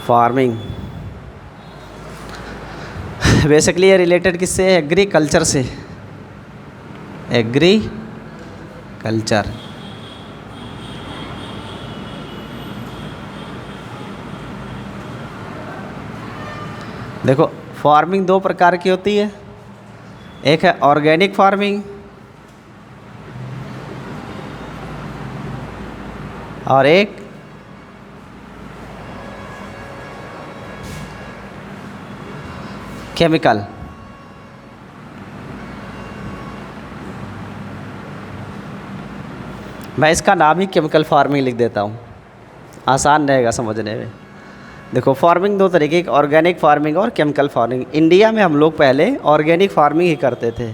Farming basically ये related किससे है? एग्रीकल्चर से। एग्रीकल्चर देखो, फार्मिंग दो प्रकार की होती है। एक है ऑर्गेनिक फार्मिंग और एक केमिकल। मैं इसका नाम ही केमिकल फार्मिंग लिख देता हूँ, आसान रहेगा समझने में। देखो, फार्मिंग दो तरीके की, ऑर्गेनिक फार्मिंग और केमिकल फार्मिंग। इंडिया में हम लोग पहले ऑर्गेनिक फार्मिंग ही करते थे।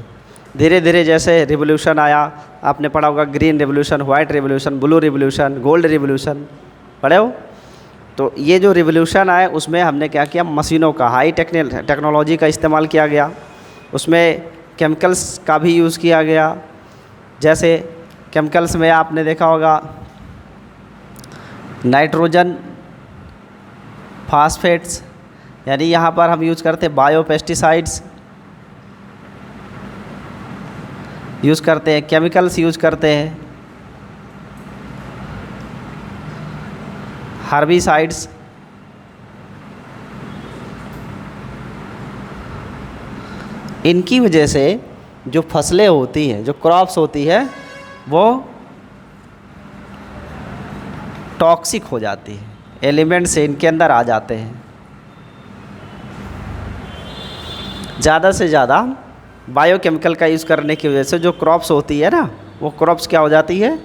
धीरे धीरे जैसे रिवोल्यूशन आया, आपने पढ़ा होगा green revolution, white revolution, blue revolution, gold revolution, पढ़े हो? तो ये जो रिवोल्यूशन आए उसमें हमने क्या किया, मशीनों का, हाई टेक्नोलॉजी का इस्तेमाल किया गया। उसमें केमिकल्स का भी यूज़ किया गया। जैसे केमिकल्स में आपने देखा होगा नाइट्रोजन फास्फेट्स, यानी यहाँ पर हम यूज़ करते हैं बायो पेस्टिसाइड्स यूज़ करते हैं, केमिकल्स यूज़ करते हैं, हर्बिसाइड्स। इनकी वजह से जो फसलें होती हैं, जो क्रॉप्स होती है, वो टॉक्सिक हो जाती है, एलिमेंट्स इनके अंदर आ जाते हैं। ज़्यादा से ज़्यादा बायोकेमिकल का यूज़ करने की वजह से जो क्रॉप्स होती है ना, वो क्रॉप्स क्या हो जाती है,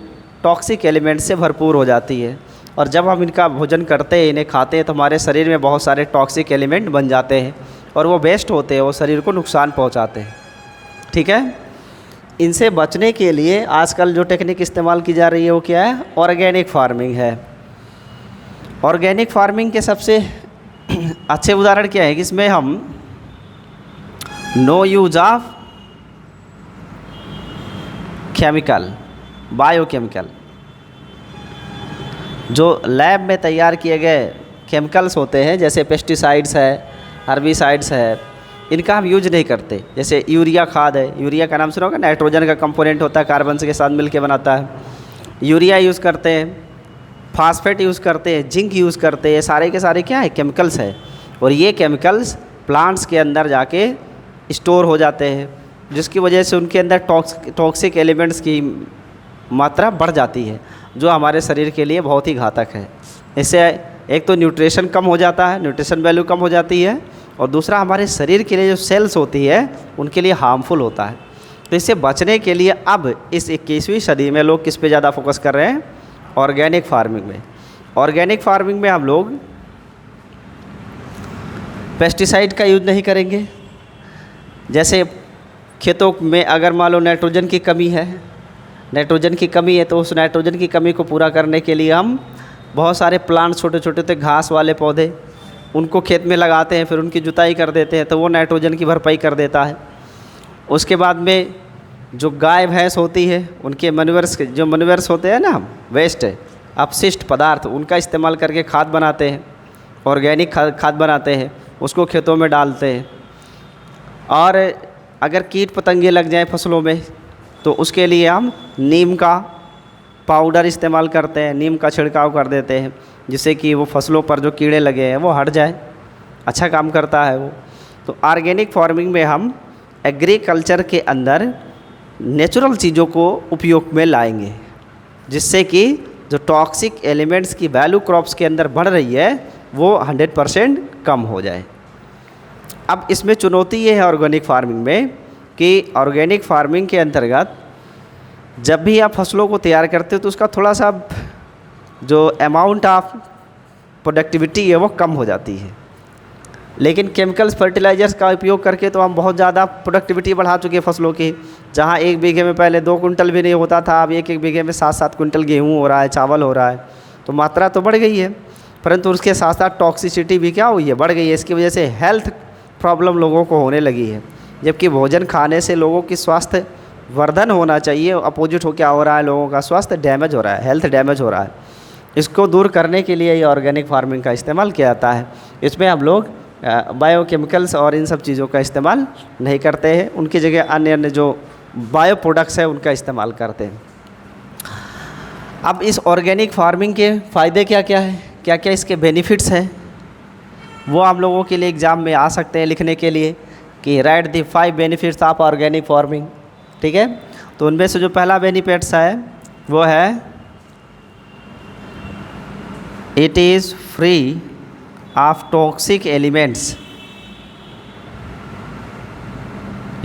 टॉक्सिक एलिमेंट से भरपूर हो जाती है। और जब हम इनका भोजन करते हैं, इन्हें खाते हैं, तो हमारे शरीर में बहुत सारे टॉक्सिक एलिमेंट बन जाते हैं और वो वेस्ट होते हैं, वो शरीर को नुकसान पहुंचाते हैं। ठीक है, इनसे बचने के लिए आजकल जो टेक्निक इस्तेमाल की जा रही है वो क्या है, ऑर्गेनिक फार्मिंग है। ऑर्गेनिक फार्मिंग के सबसे अच्छे उदाहरण क्या है कि इसमें हम no use of chemical, biochemical, जो लैब में तैयार किए गए केमिकल्स होते हैं, जैसे पेस्टिसाइड्स है, हर्बिसाइड्स है, इनका हम यूज नहीं करते। जैसे यूरिया खाद है, यूरिया का नाम सुना होगा, नाइट्रोजन का कंपोनेंट होता है, कार्बन के साथ मिलके बनाता है। यूरिया यूज़ करते हैं, फास्फेट यूज़ करते हैं, जिंक यूज़ करते हैं, सारे के सारे क्या है, केमिकल्स है। और ये केमिकल्स प्लांट्स के अंदर जाके स्टोर हो जाते हैं, जिसकी वजह से उनके अंदर टॉक्सिक एलिमेंट्स की मात्रा बढ़ जाती है, जो हमारे शरीर के लिए बहुत ही घातक है। इससे एक तो न्यूट्रिशन कम हो जाता है, न्यूट्रिशन वैल्यू कम हो जाती है, और दूसरा हमारे शरीर के लिए जो सेल्स होती है उनके लिए हार्मफुल होता है। तो इससे बचने के लिए अब इस 21वीं सदी में लोग किस पे ज़्यादा फोकस कर रहे हैं, ऑर्गेनिक फार्मिंग में। ऑर्गेनिक फार्मिंग में हम लोग पेस्टिसाइड का यूज़ नहीं करेंगे। जैसे खेतों में अगर मान लो नाइट्रोजन की कमी है, नाइट्रोजन की कमी है, तो उस नाइट्रोजन की कमी को पूरा करने के लिए हम बहुत सारे प्लांट, छोटे छोटे थे घास वाले पौधे, उनको खेत में लगाते हैं, फिर उनकी जुताई कर देते हैं, तो वो नाइट्रोजन की भरपाई कर देता है। उसके बाद में जो गाय भैंस होती है, उनके मनूवर्स, जो मनूवर्स होते हैं ना, वेस्ट अपशिष्ट पदार्थ, उनका इस्तेमाल करके खाद बनाते हैं, ऑर्गेनिक खाद बनाते हैं, उसको खेतों में डालते हैं। और अगर कीट पतंगे लग जाएं फसलों में, तो उसके लिए हम नीम का पाउडर इस्तेमाल करते हैं, नीम का छिड़काव कर देते हैं, जिससे कि वो फसलों पर जो कीड़े लगे हैं वो हट जाए। अच्छा काम करता है वो। तो ऑर्गेनिक फार्मिंग में हम एग्रीकल्चर के अंदर नेचुरल चीज़ों को उपयोग में लाएंगे, जिससे कि जो टॉक्सिक एलिमेंट्स की वैल्यू क्रॉप्स के अंदर बढ़ रही है वो 100% कम हो जाए। अब इसमें चुनौती ये है ऑर्गेनिक फार्मिंग में कि ऑर्गेनिक फार्मिंग के अंतर्गत जब भी आप फसलों को तैयार करते हो तो उसका थोड़ा सा जो अमाउंट ऑफ प्रोडक्टिविटी है वो कम हो जाती है। लेकिन केमिकल्स फर्टिलाइजर्स का उपयोग करके तो हम बहुत ज़्यादा प्रोडक्टिविटी बढ़ा चुके हैं फसलों की। जहाँ एक बीघे में पहले 2 कुंटल भी नहीं होता था, अब एक बीघे में 7-7 कुंटल गेहूँ हो रहा है, चावल हो रहा है। तो मात्रा तो बढ़ गई है, परंतु उसके साथ साथ टॉक्सिसिटी भी क्या हुई है, बढ़ गई है। इसकी वजह से हेल्थ प्रॉब्लम लोगों को होने लगी है, जबकि भोजन खाने से लोगों की स्वास्थ्य वर्धन होना चाहिए, अपोजिट हो क्या हो रहा है, लोगों का स्वास्थ्य डैमेज हो रहा है, हेल्थ डैमेज हो रहा है। इसको दूर करने के लिए ये ऑर्गेनिक फार्मिंग का इस्तेमाल किया जाता है। इसमें हम लोग बायोकेमिकल्स और इन सब चीज़ों का इस्तेमाल नहीं करते हैं, उनकी जगह अन्य अन्य जो बायो प्रोडक्ट्स है उनका इस्तेमाल करते हैं। अब इस ऑर्गेनिक फार्मिंग के फ़ायदे क्या क्या है, क्या क्या इसके बेनिफिट्स हैं, वो हम लोगों के लिए एग्ज़ाम में आ सकते हैं लिखने के लिए कि right the 5 benefits of organic farming. ठीक है, तो उनमें से जो पहला बेनिफिट्स है वो है it is free of toxic elements.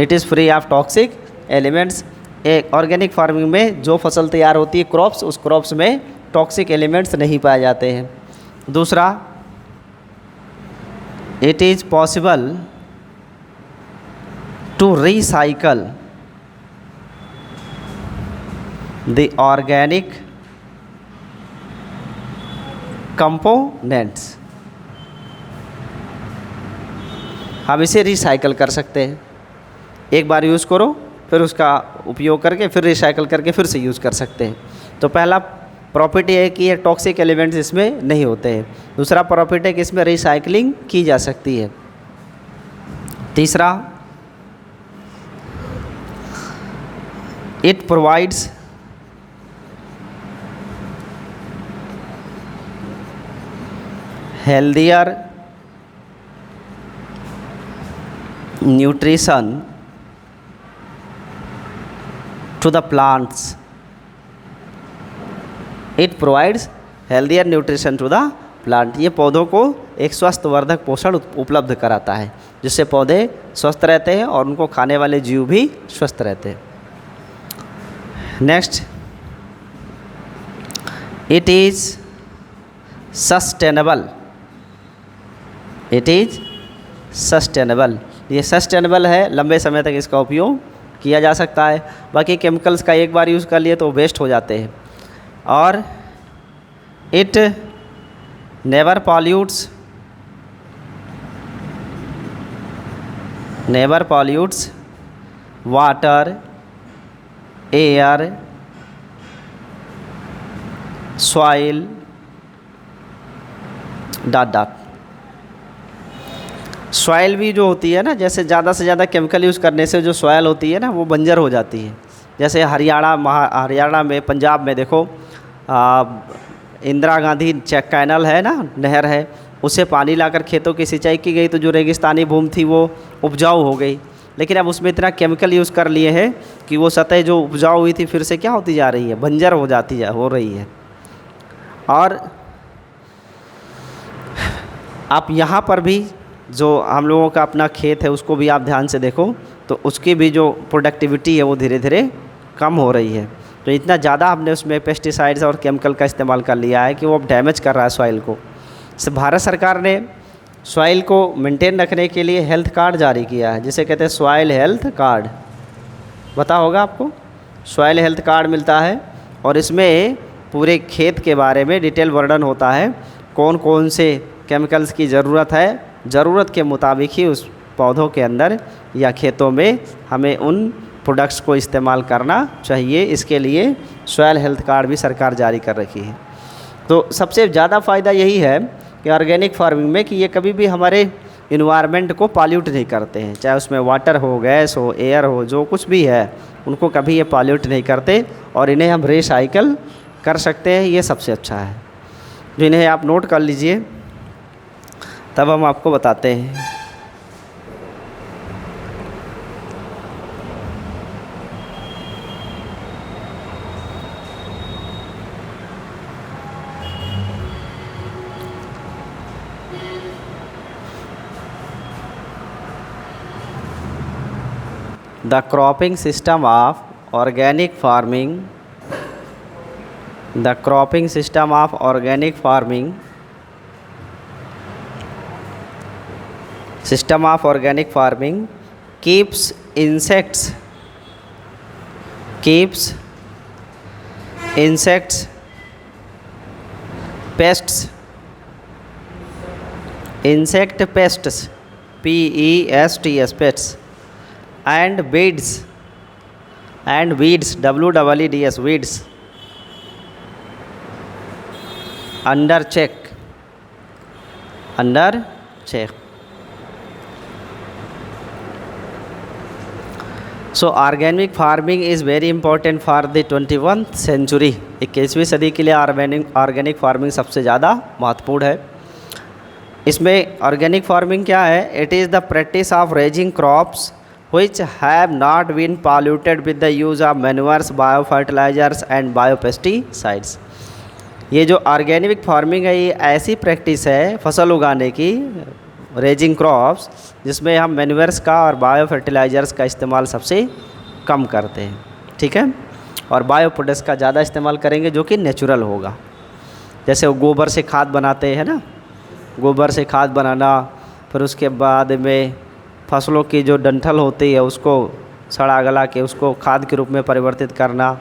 It is free of toxic elements. एक ऑर्गेनिक फार्मिंग में जो फसल तैयार होती है क्रॉप्स, उस क्रॉप्स में टॉक्सिक एलिमेंट्स नहीं पाए जाते हैं। दूसरा, it is possible to recycle the organic components. हम इसे रिसाइकल कर सकते हैं, एक बार यूज़ करो फिर उसका उपयोग करके फिर रिसाइकल करके फिर से यूज़ कर सकते हैं। तो पहला प्रॉपर्टी है कि ये टॉक्सिक एलिमेंट्स इसमें नहीं होते हैं। दूसरा प्रॉपर्टी है कि इसमें रिसाइकलिंग की जा सकती है। तीसरा, it provides healthier nutrition to the plants. It provides healthier nutrition to the plant. ये पौधों को एक स्वस्थवर्धक पोषण उपलब्ध कराता है जिससे पौधे स्वस्थ रहते हैं और उनको खाने वाले जीव भी स्वस्थ रहते हैं। Next, it is sustainable. It is sustainable, ये सस्टेनेबल है, लंबे समय तक इसका उपयोग किया जा सकता है। बाकी केमिकल्स का एक बार यूज़ कर लिए तो वेस्ट हो जाते हैं। और it never pollutes water, air, soil dot. Soil भी जो होती है ना, जैसे ज़्यादा से ज़्यादा केमिकल यूज़ करने से जो सॉइल होती है ना वो बंजर हो जाती है। जैसे हरियाणा में, पंजाब में देखो इंदिरा गांधी चेक कैनल है ना, नहर है, उससे पानी लाकर खेतों की सिंचाई की गई तो जो रेगिस्तानी भूमि थी वो उपजाऊ हो गई। लेकिन अब उसमें इतना केमिकल यूज़ कर लिए हैं कि वो सतह जो उपजाऊ हुई थी फिर से क्या होती जा रही है, बंजर हो रही है। और आप यहाँ पर भी जो हम लोगों का अपना खेत है उसको भी आप ध्यान से देखो तो उसकी भी जो प्रोडक्टिविटी है वो धीरे धीरे कम हो रही है। तो इतना ज़्यादा हमने उसमें पेस्टिसाइड्स और केमिकल का इस्तेमाल कर लिया है कि वो अब डैमेज कर रहा है सॉइल को। भारत सरकार ने सॉइल को मेंटेन रखने के लिए हेल्थ कार्ड जारी किया है जिसे कहते हैं सॉइल हेल्थ कार्ड। पता होगा आपको, सॉइल हेल्थ कार्ड मिलता है और इसमें पूरे खेत के बारे में डिटेल वर्णन होता है, कौन कौन से केमिकल्स की ज़रूरत है, ज़रूरत के मुताबिक ही उस पौधों के अंदर या खेतों में हमें उन प्रोडक्ट्स को इस्तेमाल करना चाहिए। इसके लिए सॉइल हेल्थ कार्ड भी सरकार जारी कर रखी है। तो सबसे ज़्यादा फ़ायदा यही है कि ऑर्गेनिक फार्मिंग में कि ये कभी भी हमारे इन्वायरमेंट को पॉल्यूट नहीं करते हैं, चाहे उसमें वाटर हो, गैस हो, एयर हो, जो कुछ भी है उनको कभी ये पॉल्यूट नहीं करते और इन्हें हम रिसाइकल कर सकते हैं। ये सबसे अच्छा है, जो इन्हें आप नोट कर लीजिए, तब हम आपको बताते हैं। The cropping system of organic farming, the cropping system of organic farming, system of organic farming keeps insects, pests, insect pests, PESTS, pests, and weeds, WEEDS, weeds, under check, under check. So organic farming is very important for the 21st century. 21वीं सदी के लिए organic farming सबसे ज़्यादा महत्वपूर्ण है। इसमें organic farming क्या है? It is the practice of raising crops which have not been polluted with the use of manures, biofertilizers and biopesticides। ये जो ऑर्गेनिक फार्मिंग है ये ऐसी प्रैक्टिस है फसल उगाने की, रेजिंग क्रॉप्स, जिसमें हम मैन्यूअर्स का और बायो फर्टिलाइज़र्स का इस्तेमाल सबसे कम करते हैं, ठीक है, और बायो प्रोडक्ट्स का ज़्यादा इस्तेमाल करेंगे जो कि नेचुरल होगा। जैसे वो गोबर से खाद बनाते हैं ना, गोबर से खाद बनाना, फिर उसके बाद में फसलों की जो डंठल होती है उसको सड़ा गला के उसको खाद के रूप में परिवर्तित करना,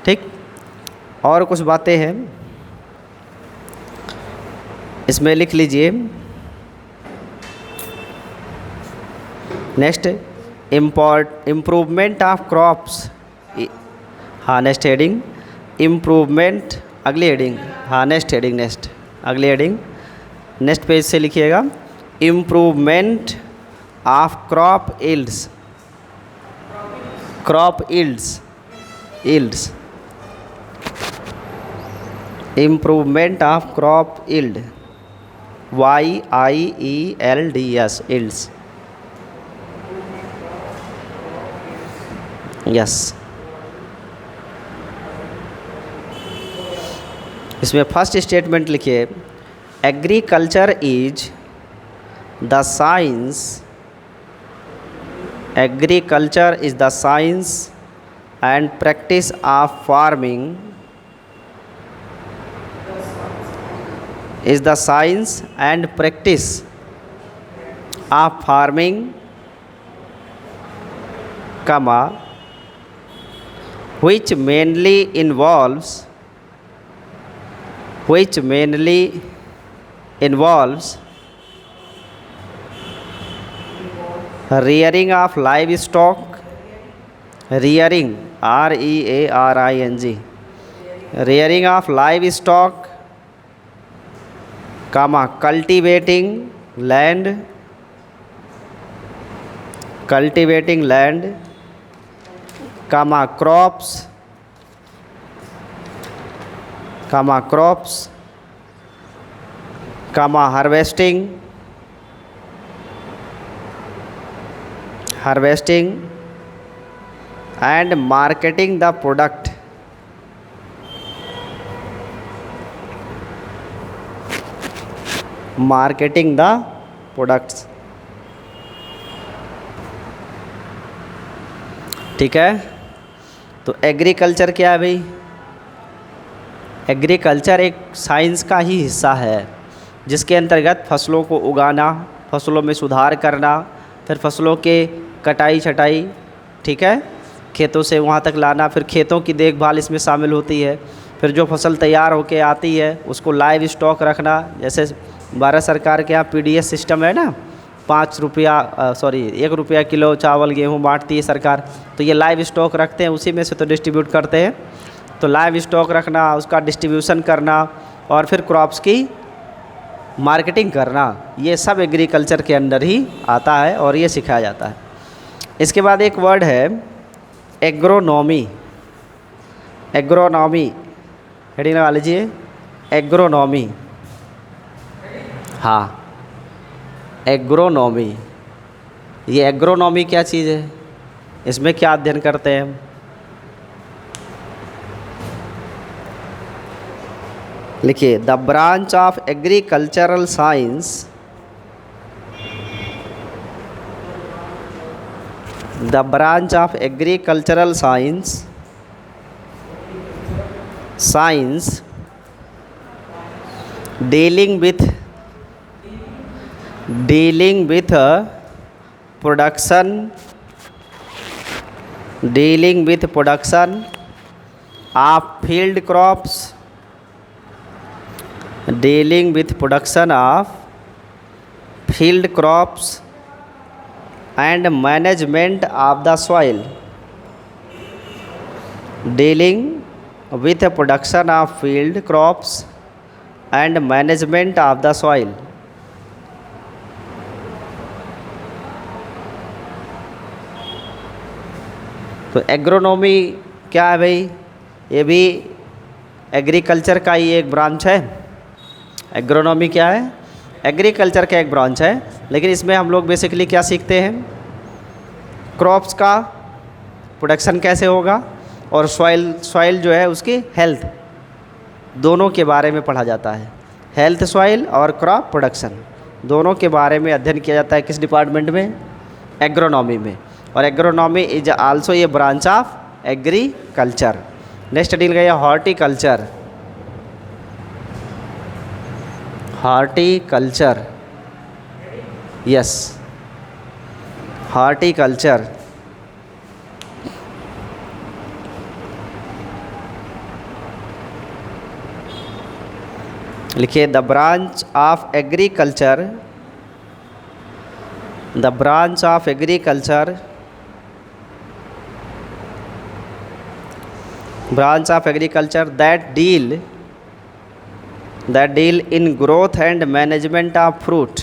ठीक। और कुछ बातें हैं इसमें लिख लीजिए। नेक्स्ट, इम्प्रूवमेंट ऑफ क्रॉप्स, हाँ नेक्स्ट हेडिंग इम्प्रूवमेंट, अगली हेडिंग, हाँ नेक्स्ट हेडिंग, नेक्स्ट अगली हेडिंग, नेक्स्ट पेज से लिखिएगा। Improvement of crop yields, crop yields, yields, improvement of crop yield, YIELDS, yields, yes. इसमें फर्स्ट स्टेटमेंट लिखिए, agriculture is the science, agriculture is the science and practice of farming, is the science and practice of farming, comma, which mainly involves rearing of livestock, rearing, REARING, rearing of livestock, comma, cultivating land, comma, crops, comma, harvesting and marketing the product, marketing the products, ठीक है। तो agriculture क्या है भाई? Agriculture एक science का ही हिस्सा है जिसके अंतर्गत फसलों को उगाना, फसलों में सुधार करना, फिर फसलों के कटाई छटाई, ठीक है, खेतों से वहाँ तक लाना, फिर खेतों की देखभाल इसमें शामिल होती है। फिर जो फसल तैयार होके आती है उसको लाइव स्टॉक रखना, जैसे भारत सरकार के यहाँ PDS सिस्टम है ना, 1 रुपया किलो चावल गेहूँ बांटती है सरकार, तो ये लाइव स्टॉक रखते हैं, उसी में से तो डिस्ट्रीब्यूट करते हैं। तो लाइव स्टॉक रखना, उसका डिस्ट्रीब्यूशन करना और फिर क्रॉप्स की मार्केटिंग करना, ये सब एग्रीकल्चर के अंडर ही आता है और ये सिखाया जाता है। इसके बाद एक वर्ड है एग्रोनॉमी, एग्रोनॉमी, हेडिंग लगा लीजिए, एग्रोनॉमी, हाँ एग्रोनॉमी। ये एग्रोनॉमी क्या चीज़ है? इसमें क्या अध्ययन करते हैं हम? लिखिए, the branch of agricultural science, the branch of agricultural science, science dealing with production of field crops, dealing with production of field crops and management of the soil, dealing with production of field crops and management of the soil. तो agronomy क्या है भाई? ये भी agriculture का ही एक branch है। Agronomy क्या है? एग्रीकल्चर का एक ब्रांच है, लेकिन इसमें हम लोग बेसिकली क्या सीखते हैं? क्रॉप्स का प्रोडक्शन कैसे होगा और सॉइल जो है उसकी हेल्थ, दोनों के बारे में पढ़ा जाता है। हेल्थ सॉइल और क्रॉप प्रोडक्शन दोनों के बारे में अध्ययन किया जाता है। किस डिपार्टमेंट में? एग्रोनॉमी में। और agronomy is also a branch of agriculture. Next deal गया हॉर्टिकल्चर। Horticulture, yes, horticulture. लिखिए the branch of agriculture, the branch of agriculture, branch of agriculture that deal in growth and management of fruit,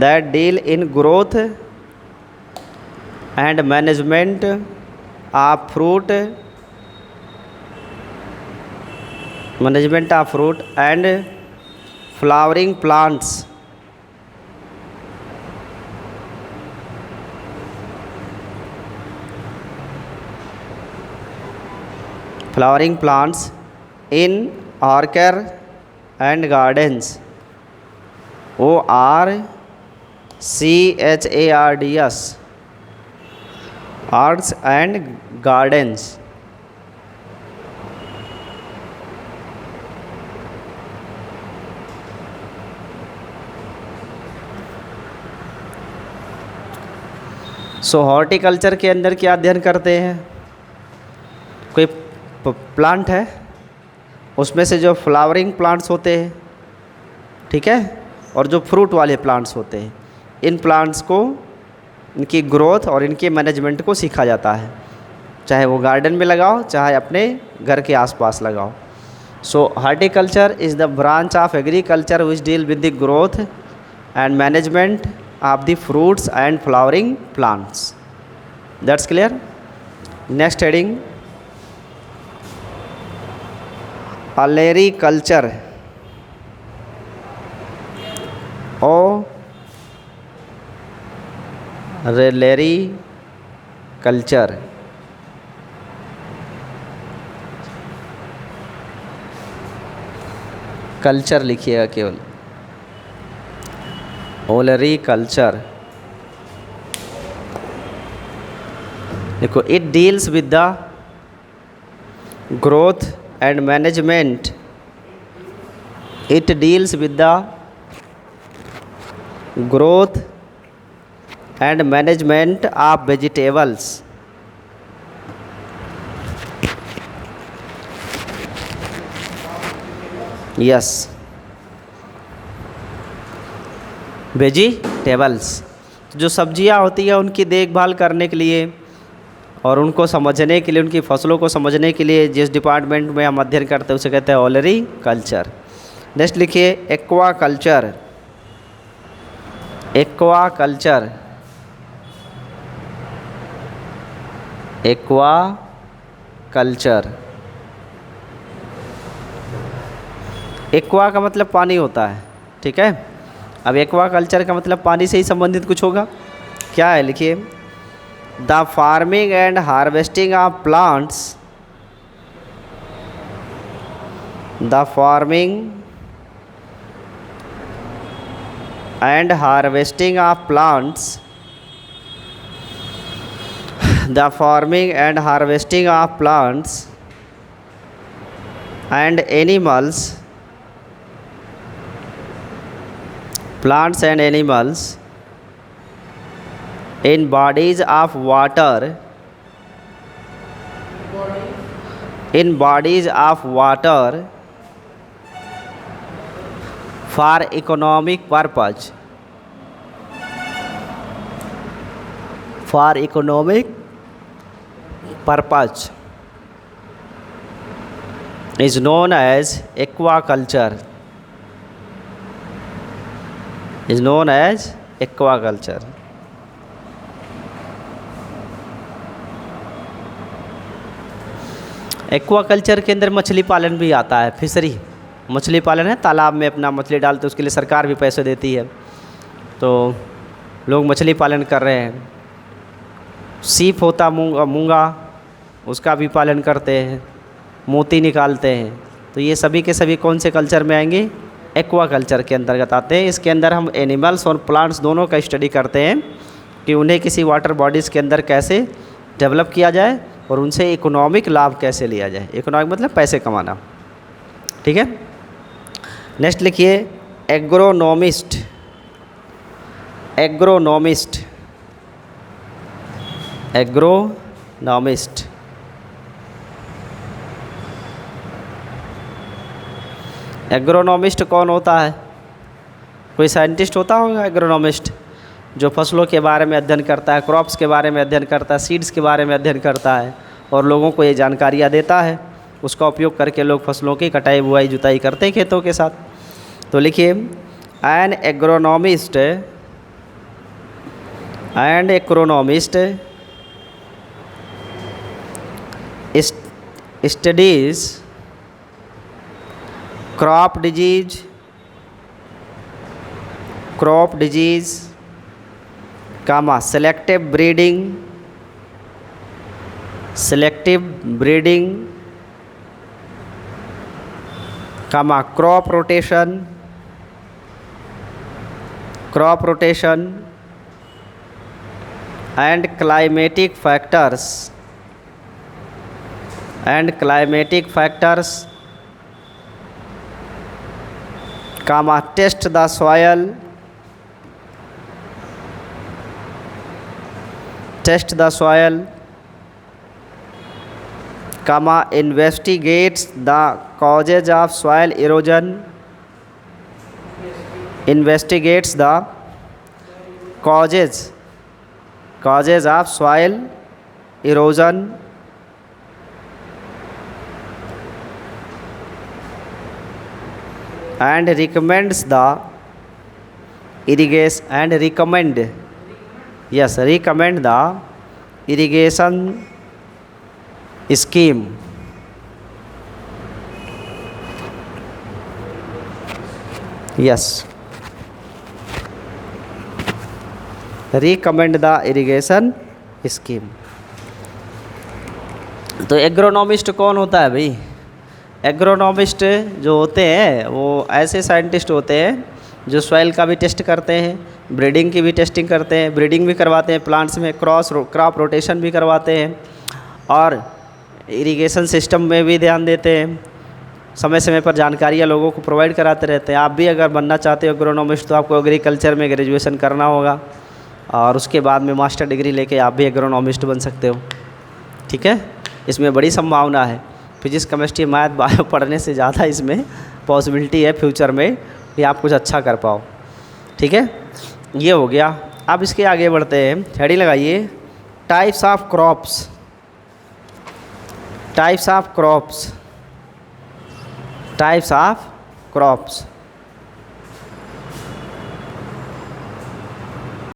that deal in growth and management of fruit, management of fruit and flowering plants, flowering plants in orchard and gardens. ORCHARDS, arts and gardens. So horticulture के अंदर क्या अध्ययन करते हैं? कोई plant है, उसमें से जो फ्लावरिंग प्लांट्स होते हैं, ठीक है, और जो फ्रूट वाले प्लांट्स होते हैं, इन प्लांट्स को, इनकी ग्रोथ और इनके मैनेजमेंट को सीखा जाता है। चाहे वो गार्डन में लगाओ, चाहे अपने घर के आसपास लगाओ। So horticulture is the branch of agriculture which deal with the growth and management of the fruits and flowering plants. That's clear. Next heading olericulture, olericulture. Culture लिखिएगा केवल, ओलेरीकल्चर। देखो, it deals with the growth and management, it deals with the growth and management of vegetables, yes, vegetables. जो सब्जियां होती है उनकी देखभाल करने के लिए और उनको समझने के लिए, उनकी फसलों को समझने के लिए जिस डिपार्टमेंट में हम अध्ययन करते हैं उसे कहते हैं ओलेरीकल्चर। नेक्स्ट लिखिए एक्वाकल्चर, एक्वाकल्चर, एक्वाकल्चर। एक्वा का मतलब पानी होता है, ठीक है। अब एक्वाकल्चर का मतलब पानी से ही संबंधित कुछ होगा। क्या है? लिखिए the farming and harvesting of plants, the farming and harvesting of plants, the farming and harvesting of plants and animals, plants and animals in bodies of water, in bodies of water for economic purpose, for economic purpose, is known as aquaculture. Is known as aquaculture. Aquaculture के अंदर मछली पालन भी आता है, fishery मछली पालन है, तालाब में अपना मछली डालते, उसके लिए सरकार भी पैसे देती है, तो लोग मछली पालन कर रहे हैं। सीप होता मूंगा, उसका भी पालन करते हैं, मोती निकालते हैं। तो ये सभी के सभी कौन से कल्चर में आएंगे? एक्वाकल्चर के अंतर्गत आते हैं। इसके अंदर हम एनिमल्स और प्लांट्स दोनों का स्टडी करते हैं कि उन्हें किसी वाटर बॉडीज़ के अंदर कैसे डेवलप किया जाए और उनसे इकोनॉमिक लाभ कैसे लिया जाए। इकोनॉमिक मतलब पैसे कमाना, ठीक है। नेक्स्ट लिखिए एग्रोनॉमिस्ट। Agronomist, agronomist. एग्रोनॉमिस्ट कौन होता है? कोई साइंटिस्ट होता होगा एग्रोनॉमिस्ट, जो फसलों के बारे में अध्ययन करता है, क्रॉप्स के बारे में अध्ययन करता है, सीड्स के बारे में अध्ययन करता है और लोगों को ये जानकारियाँ देता है। उसका उपयोग करके लोग फसलों की कटाई, बुआई, जुताई करते हैं खेतों के साथ। तो लिखिए an agronomist, and agronomist studies crop disease, comma selective breeding, comma crop rotation and climatic factors, comma test the soil, comma investigates the causes of soil erosion, investigates the causes of soil erosion, and recommends the irrigation and recommend the irrigation scheme. Yes, recommend the irrigation scheme. तो agronomist कौन होता है भाई? Agronomist जो होते हैं वो ऐसे साइंटिस्ट होते हैं जो सॉइल का भी टेस्ट करते हैं, ब्रीडिंग की भी टेस्टिंग करते हैं, ब्रीडिंग भी करवाते हैं प्लांट्स में, क्रॉप रोटेशन भी करवाते हैं और इरिगेशन सिस्टम में भी ध्यान देते हैं। समय समय पर जानकारियाँ लोगों को प्रोवाइड कराते रहते हैं। आप भी अगर बनना चाहते हो एग्रोनॉमिस्ट तो आपको एग्रीकल्चर में ग्रेजुएशन करना होगा और उसके बाद में मास्टर डिग्री लेके आप भी एग्रोनॉमिस्ट बन सकते हो, ठीक है। इसमें बड़ी संभावना है, फिजिक्स, केमिस्ट्री, मैथ, बायो पढ़ने से ज़्यादा इसमें पॉसिबिलिटी है फ्यूचर में कि आप कुछ अच्छा कर पाओ, ठीक है। ये हो गया। अब इसके आगे बढ़ते हैं। हेडिंग लगाइए types of crops. Types of crops, types of crops.